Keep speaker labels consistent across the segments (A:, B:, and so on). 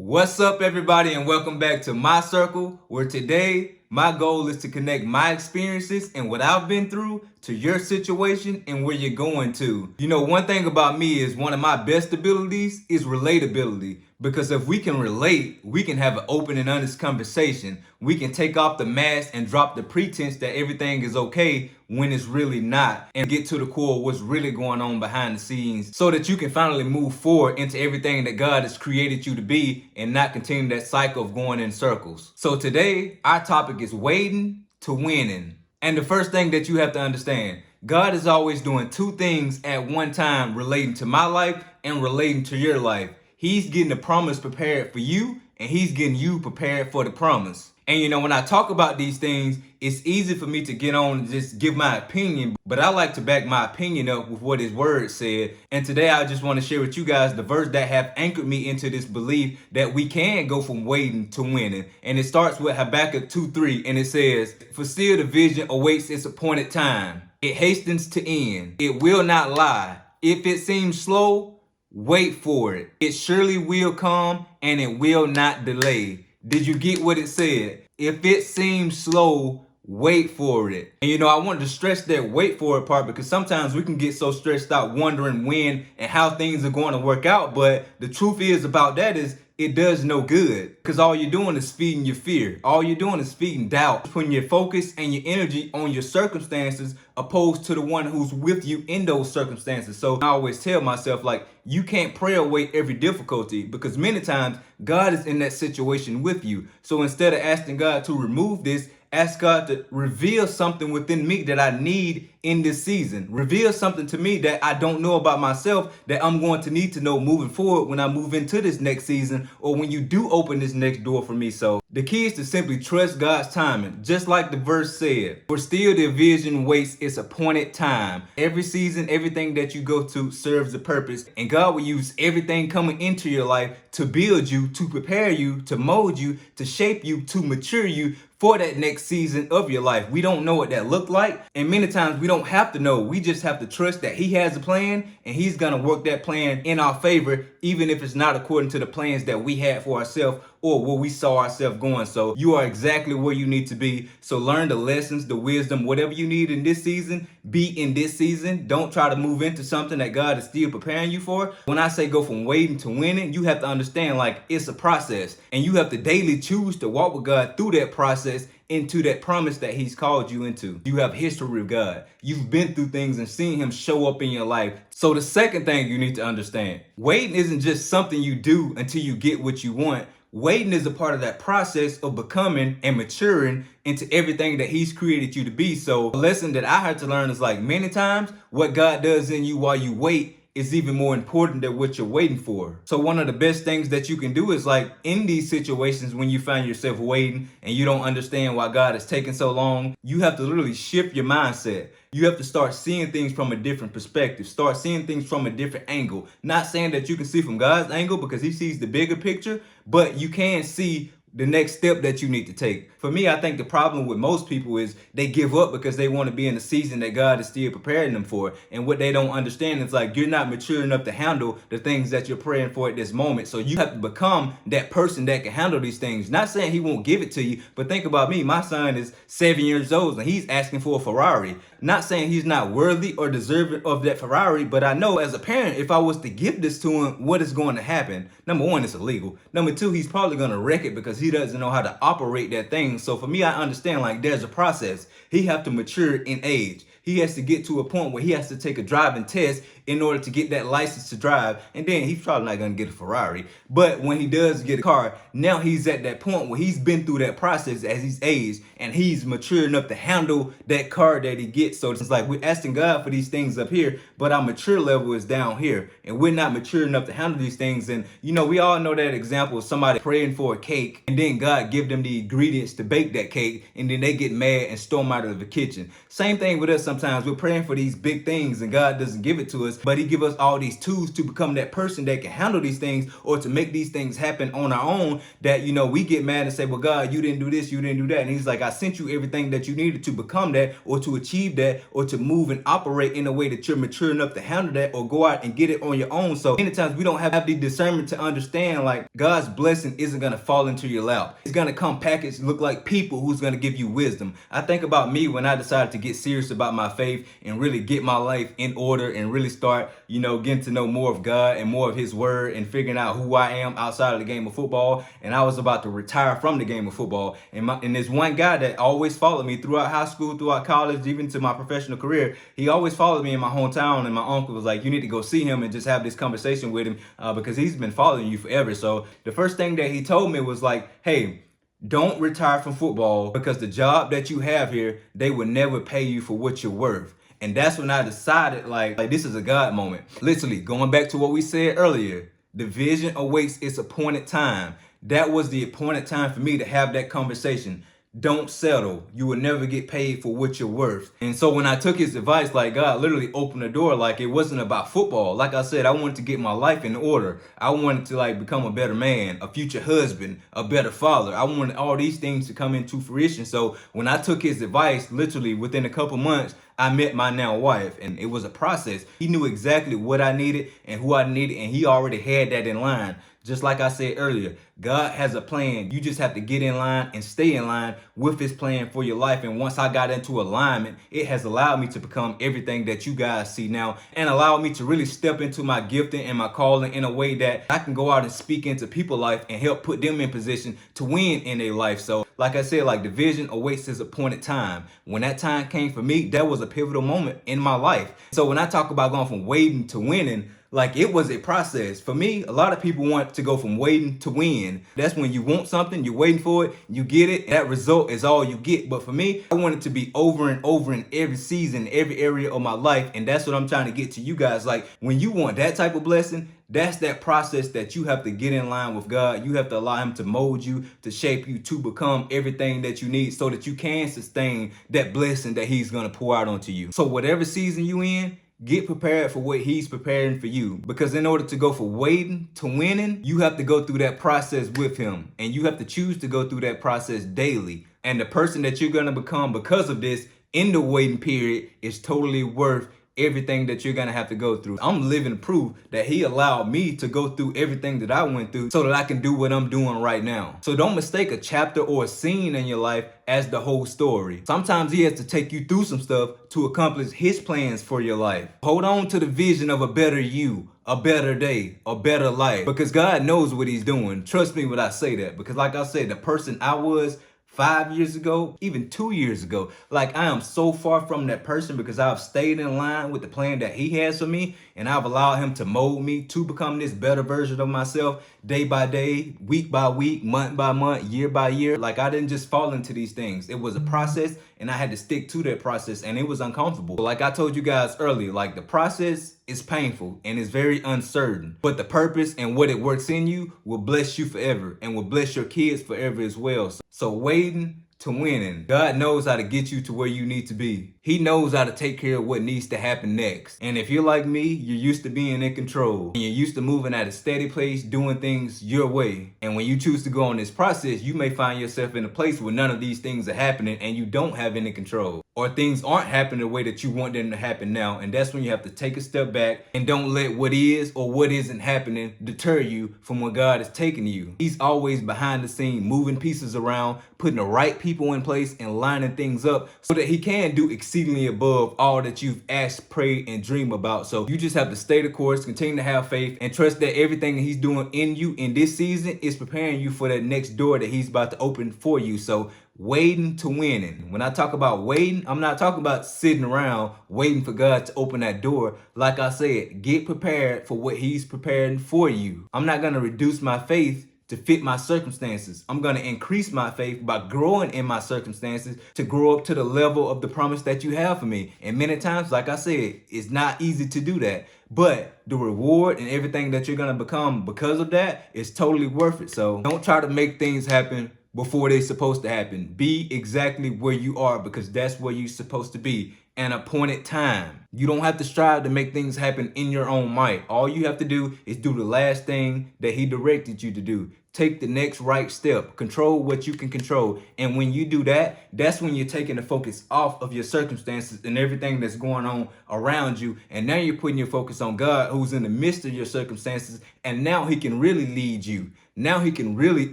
A: What's up, everybody, and welcome back to my circle, where today my goal is to connect my experiences and what I've been through to your situation and where you're going to. You know, one thing about me is one of my best abilities is relatability. Because if we can relate, we can have an open and honest conversation. We can take off the mask and drop the pretense that everything is okay when it's really not, and get to the core of what's really going on behind the scenes so that you can finally move forward into everything that God has created you to be and not continue that cycle of going in circles. So today, our topic is waiting to winning. And the first thing that you have to understand, God is always doing two things at one time relating to my life and relating to your life. He's getting the promise prepared for you, and he's getting you prepared for the promise. And you know, when I talk about these things, it's easy for me to get on and just give my opinion, but I like to back my opinion up with what his word said. And today I just want to share with you guys the verse that have anchored me into this belief that we can go from waiting to winning. And it starts with Habakkuk 2:3, and it says, "For still the vision awaits its appointed time. It hastens to end. It will not lie. If it seems slow, wait for it. It surely will come, and it will not delay." Did you get what it said? If it seems slow, wait for it. And you know, I wanted to stress that wait for it part because sometimes we can get so stressed out wondering when and how things are going to work out. But the truth is about that is it does no good, because all you're doing is feeding your fear. All you're doing is feeding doubt, putting your focus and your energy on your circumstances opposed to the one who's with you in those circumstances. So I always tell myself, like, you can't pray away every difficulty, because many times God is in that situation with you. So instead of asking God to remove this, ask God to reveal something within me that I need in this season. Reveal something to me that I don't know about myself that I'm going to need to know moving forward when I move into this next season, or when you do open this next door for me. So the key is to simply trust God's timing, just like the verse said. For still the vision waits its appointed time. Every season, everything that you go to serves a purpose, and God will use everything coming into your life to build you, to prepare you, to mold you, to shape you, to mature you for that next season of your life. We don't know what that looked like, and many times we don't have to know. We just have to trust that he has a plan, and he's gonna work that plan in our favor, even if it's not according to the plans that we had for ourselves or where we saw ourselves going. So you are exactly where you need to be. So learn the lessons, the wisdom, whatever you need in this season, be in this season. Don't try to move into something that God is still preparing you for. When I say go from waiting to winning, you have to understand, like, it's a process, and you have to daily choose to walk with God through that process into that promise that he's called you into. You have history with God. You've been through things and seen him show up in your life. So the second thing you need to understand, waiting isn't just something you do until you get what you want. Waiting is a part of that process of becoming and maturing into everything that he's created you to be. So a lesson that I had to learn is, like, many times what God does in you while you wait is even more important than what you're waiting for. So one of the best things that you can do is, like, in these situations when you find yourself waiting and you don't understand why God is taking so long, you have to literally shift your mindset. You have to start seeing things from a different perspective. Start seeing things from a different angle. Not saying that you can see from God's angle, because he sees the bigger picture, but you can see the next step that you need to take. For me, I think the problem with most people is they give up because they want to be in a season that God is still preparing them for. And what they don't understand is, like, you're not mature enough to handle the things that you're praying for at this moment. So you have to become that person that can handle these things. Not saying he won't give it to you, but think about me. My son is 7 years old and he's asking for a Ferrari. Not saying he's not worthy or deserving of that Ferrari, but I know as a parent, if I was to give this to him, what is going to happen? Number one, it's illegal. Number two, he's probably going to wreck it because he doesn't know how to operate that thing. So for me, I understand, like, there's a process. He have to mature in age. He has to get to a point where he has to take a driving test in order to get that license to drive. And then he's probably not going to get a Ferrari. But when he does get a car, now he's at that point where he's been through that process as he's aged, and he's mature enough to handle that car that he gets. So it's like we're asking God for these things up here, but our mature level is down here, and we're not mature enough to handle these things. And you know, we all know that example of somebody praying for a cake, and then God give them the ingredients to bake that cake, and then they get mad and storm out of the kitchen. Same thing with us sometimes. sometimes we're praying for these big things and God doesn't give it to us, but he give us all these tools to become that person that can handle these things or to make these things happen on our own, that, you know, we get mad and say, well, God, you didn't do this, you didn't do that. And he's like, I sent you everything that you needed to become that or to achieve that or to move and operate in a way that you're mature enough to handle that or go out and get it on your own. So many times we don't have the discernment to understand, like, God's blessing isn't going to fall into your lap. It's going to come packaged, look like people who's going to give you wisdom. I think about me when I decided to get serious about my faith and really get my life in order and really start, you know, getting to know more of God and more of his word and figuring out who I am outside of the game of football. And I was about to retire from the game of football. And there's one guy that always followed me throughout high school, throughout college, even to my professional career. He always followed me in my hometown, and my uncle was like, you need to go see him and just have this conversation with him because he's been following you forever. So the first thing that he told me was like, hey, don't retire from football because the job that you have here, they will never pay you for what you're worth. And that's when I decided, like this is a God moment. Literally, going back to what we said earlier, the vision awaits its appointed time. That was the appointed time for me to have that conversation. Don't settle. You will never get paid for what you're worth. And so when I took his advice, like, God literally opened the door. Like, it wasn't about football. Like I said, I wanted to get my life in order. I wanted to, like, become a better man, a future husband, a better father. I wanted all these things to come into fruition. So when I took his advice, literally within a couple months, I met my now wife, and it was a process. He knew exactly what I needed and who I needed, and he already had that in line. Just like I said earlier, God has a plan. You just have to get in line and stay in line with his plan for your life. And once I got into alignment, it has allowed me to become everything that you guys see now and allowed me to really step into my gifting and my calling in a way that I can go out and speak into people's life and help put them in position to win in their life. So like I said, like, the vision awaits his appointed time. When that time came for me, that was a pivotal moment in my life. So when I talk about going from waiting to winning, like, it was a process. For me, a lot of people want to go from waiting to win. That's when you want something, you're waiting for it, you get it, that result is all you get. But for me, I want it to be over and over in every season, every area of my life. And that's what I'm trying to get to you guys. Like, when you want that type of blessing, that's that process that you have to get in line with God. You have to allow him to mold you, to shape you, to become everything that you need so that you can sustain that blessing that he's going to pour out onto you. So whatever season you in, get prepared for what he's preparing for you. Because in order to go from waiting to winning, you have to go through that process with him. And you have to choose to go through that process daily. And the person that you're going to become because of this in the waiting period is totally worth everything that you're gonna have to go through. I'm living proof that he allowed me to go through everything that I went through so that I can do what I'm doing right now. So don't mistake a chapter or a scene in your life as the whole story. Sometimes he has to take you through some stuff to accomplish his plans for your life. Hold on to the vision of a better you, a better day, a better life, because God knows what he's doing. Trust me when I say that, because like I said, the person I was 5 years ago, even 2 years ago, like, I am so far from that person because I've stayed in line with the plan that he has for me, and I've allowed him to mold me to become this better version of myself day by day, week by week, month by month, year by year. Like, I didn't just fall into these things. It was a process, and I had to stick to that process, and it was uncomfortable. Like I told you guys earlier, like, the process is painful and it's very uncertain, but the purpose and what it works in you will bless you forever and will bless your kids forever as well. So waiting to winning. God knows how to get you to where you need to be. He knows how to take care of what needs to happen next. And if you're like me, you're used to being in control. And you're used to moving at a steady pace, doing things your way. And when you choose to go on this process, you may find yourself in a place where none of these things are happening and you don't have any control. Or things aren't happening the way that you want them to happen now. And that's when you have to take a step back and don't let what is or what isn't happening deter you from where God is taking you. He's always behind the scene, moving pieces around, putting the right people in place and lining things up so that he can do exceedingly above all that you've asked, prayed, and dreamed about. So you just have to stay the course, continue to have faith, and trust that everything that he's doing in you in this season is preparing you for that next door that he's about to open for you. So waiting to winning. When I talk about waiting, I'm not talking about sitting around waiting for God to open that door. Like I said, get prepared for what he's preparing for you. I'm not going to reduce my faith to fit my circumstances. I'm going to increase my faith by growing in my circumstances to grow up to the level of the promise that you have for me. And many times, like I said, it's not easy to do that. But the reward and everything that you're going to become because of that is totally worth it. So don't try to make things happen before they're supposed to happen. Be exactly where you are because that's where you're supposed to be. an appointed time. You don't have to strive to make things happen in your own might. All you have to do is do the last thing that he directed you to do. Take the next right step. Control what you can control. And when you do that, that's when you're taking the focus off of your circumstances and everything that's going on around you. And now you're putting your focus on God, who's in the midst of your circumstances. And now he can really lead you. Now he can really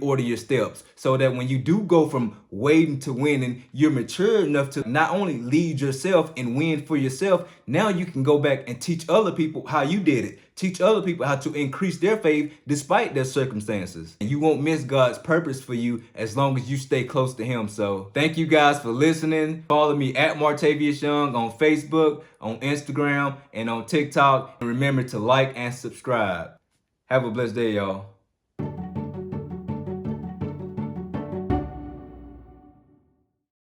A: order your steps so that when you do go from waiting to winning, you're mature enough to not only lead yourself and win for yourself, now you can go back and teach other people how you did it. Teach other people how to increase their faith despite their circumstances. And you won't miss God's purpose for you as long as you stay close to him. So thank you guys for listening. Follow me at Martavius Young on Facebook, on Instagram, and on TikTok. And remember to like and subscribe. Have a blessed day, y'all.